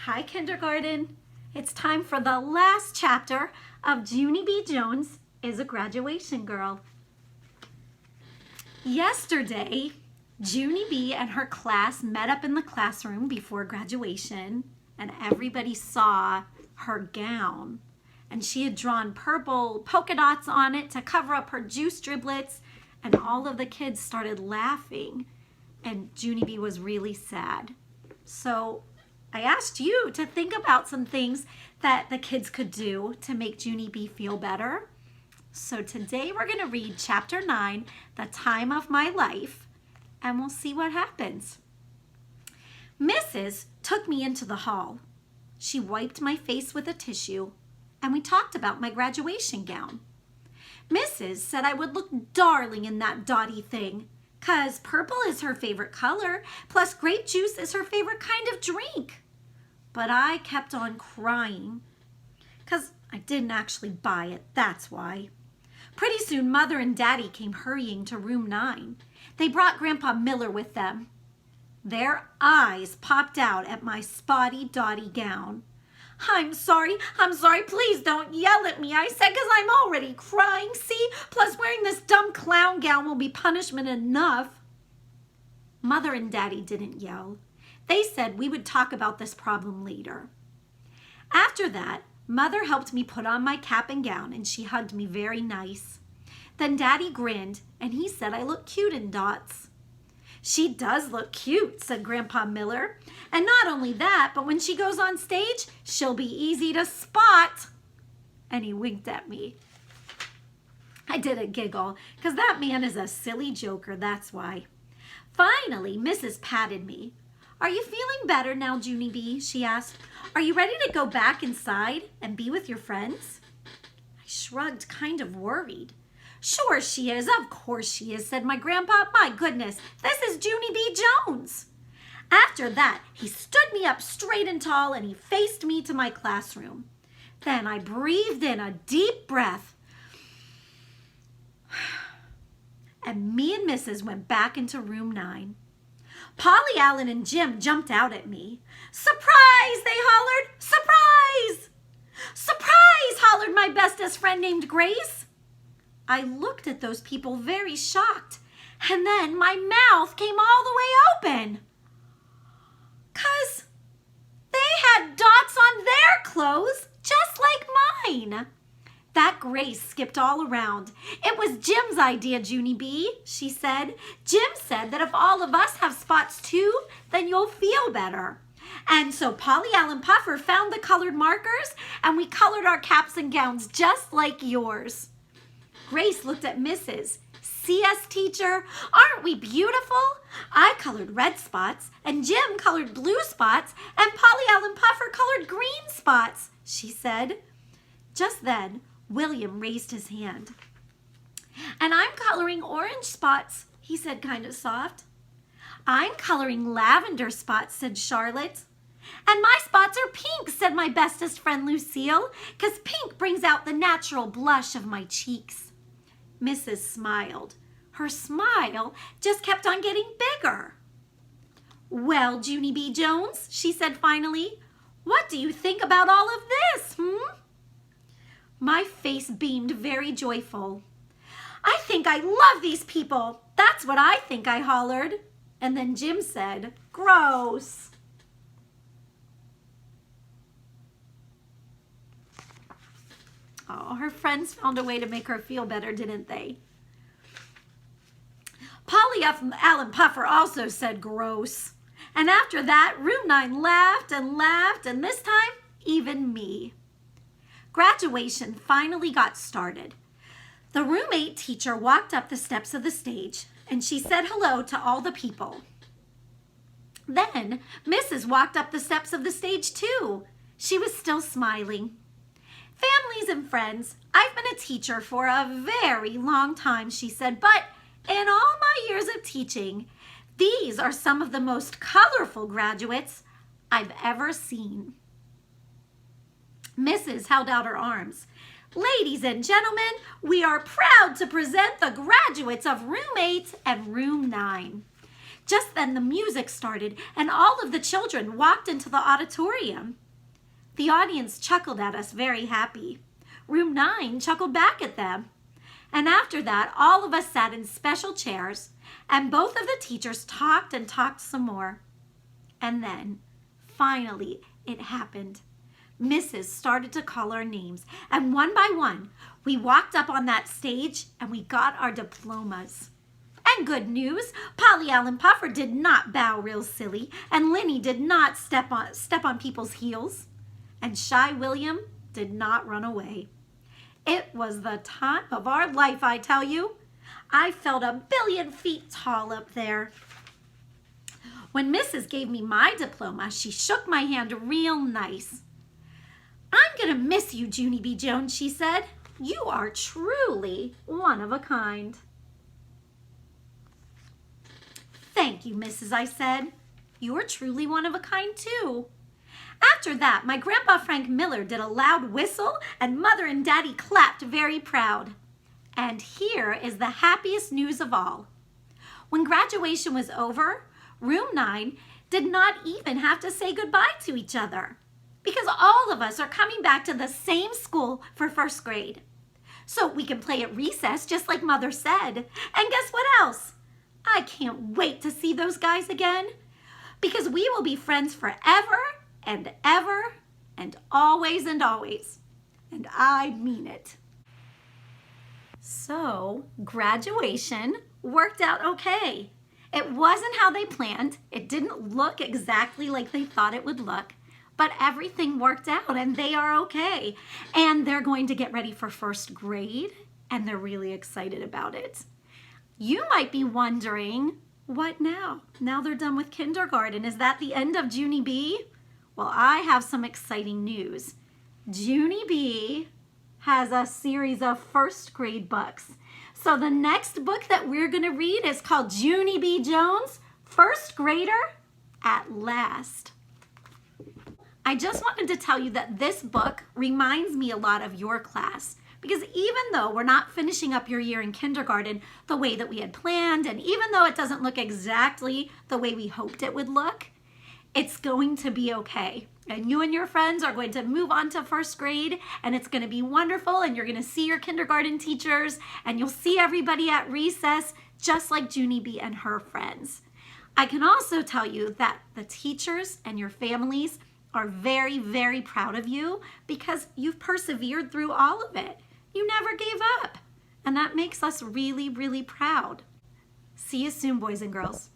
Hi, kindergarten. It's time for the last chapter of Junie B.Jones is a Graduation Girl. Yesterday, Junie B and her class met up in the classroom before graduation, and everybody saw her gown. And she had drawn purple polka dots on it to cover up her juice driblets, and all of the kids started laughing, and Junie B was really sad. So I asked you to think about some things that the kids could do to make Junie B feel better. So today we're going to read chapter 9, The Time of My Life, and we'll see what happens. Mrs. took me into the hall. She wiped my face with a tissue, and we talked about my graduation gown. Mrs. said I would look darling in that dotty thing, 'cause purple is her favorite color, plus grape juice is her favorite kind of drink. But I kept on crying, 'cause I didn't actually buy it, that's why. Pretty soon, Mother and Daddy came hurrying to room 9. They brought Grandpa Miller with them. Their eyes popped out at my spotty, dotty gown. I'm sorry, please don't yell at me, I said, 'cause I'm already crying, see? Plus wearing this dumb clown gown will be punishment enough. Mother and Daddy didn't yell. They said we would talk about this problem later. After that, Mother helped me put on my cap and gown, and she hugged me very nice. Then Daddy grinned, and he said I look cute in dots. She does look cute, said Grandpa Miller. And not only that, but when she goes on stage, she'll be easy to spot. And he winked at me. I did a giggle, because that man is a silly joker, that's why. Finally, Mrs. patted me. Are you feeling better now, Junie B? She asked. Are you ready to go back inside and be with your friends? I shrugged, kind of worried. Sure she is, of course she is, said my grandpa. My goodness, this is Junie B.Jones. After that, he stood me up straight and tall, and he faced me to my classroom. Then I breathed in a deep breath, and me and Mrs. went back into room 9. Polly Allen and Jim jumped out at me. Surprise, they hollered. Surprise! Surprise, hollered my bestest friend named Grace. I looked at those people very shocked, and then my mouth came all the way open. 'Cause they had dots on their clothes, just like mine. That Grace skipped all around. It was Jim's idea, Junie B, she said. Jim said that if all of us have spots too, then you'll feel better. And so Polly Allen Puffer found the colored markers, and we colored our caps and gowns just like yours. Grace looked at Mrs. See us, teacher? Aren't we beautiful? I colored red spots, and Jim colored blue spots, and Polly Allen Puffer colored green spots, she said. Just then, William raised his hand. And I'm coloring orange spots, he said kind of soft. I'm coloring lavender spots, said Charlotte. And my spots are pink, said my bestest friend Lucille, 'cause pink brings out the natural blush of my cheeks. Mrs. smiled. Her smile just kept on getting bigger. Well, Junie B.Jones, she said finally, what do you think about all of this, My face beamed very joyful. I think I love these people. That's what I think, I hollered. And then Jim said, gross. Oh, her friends found a way to make her feel better, didn't they? Polly Allen Puffer also said gross. And after that, room 9 laughed and laughed, and this time, even me. Graduation finally got started. The room 8 teacher walked up the steps of the stage, and she said hello to all the people. Then Mrs. walked up the steps of the stage too. She was still smiling. Families and friends, I've been a teacher for a very long time, she said, but in all my years of teaching, these are some of the most colorful graduates I've ever seen. Mrs. held out her arms. Ladies and gentlemen, we are proud to present the graduates of room 8 and room 9. Just then the music started and all of the children walked into the auditorium. The audience chuckled at us, very happy. Room 9 chuckled back at them. And after that, all of us sat in special chairs, and both of the teachers talked and talked some more. And then, finally, it happened. Mrs. started to call our names, and one by one, we walked up on that stage and we got our diplomas. And good news, Polly Allen Puffer did not bow real silly, and Linny did not step on people's heels, and Shy William did not run away. It was the time of our life, I tell you. I felt a billion feet tall up there. When Mrs. gave me my diploma, she shook my hand real nice. "I'm going to miss you, Junie B.Jones," she said. "You are truly one of a kind." "Thank you, Mrs.," I said. "You're truly one of a kind, too." After that, my Grandpa Frank Miller did a loud whistle, and Mother and Daddy clapped very proud. And here is the happiest news of all. When graduation was over, Room 9 did not even have to say goodbye to each other, because all of us are coming back to the same school for first grade. So we can play at recess just like Mother said. And guess what else? I can't wait to see those guys again, because we will be friends forever and ever and always and always. And I mean it. So graduation worked out okay. It wasn't how they planned. It didn't look exactly like they thought it would look, but everything worked out and they are okay. And they're going to get ready for first grade and they're really excited about it. You might be wondering, what now? Now they're done with kindergarten. Is that the end of Junie B? Well, I have some exciting news. Junie B has a series of first grade books. So the next book that we're going to read is called Junie B.Jones, First Grader at Last. I just wanted to tell you that this book reminds me a lot of your class, because even though we're not finishing up your year in kindergarten the way that we had planned, and even though it doesn't look exactly the way we hoped it would look, it's going to be okay. And you and your friends are going to move on to first grade, and it's going to be wonderful, and you're going to see your kindergarten teachers, and you'll see everybody at recess, just like Junie B and her friends. I can also tell you that the teachers and your families are very, very proud of you because you've persevered through all of it. You never gave up, and that makes us really, really proud. See you soon, boys and girls.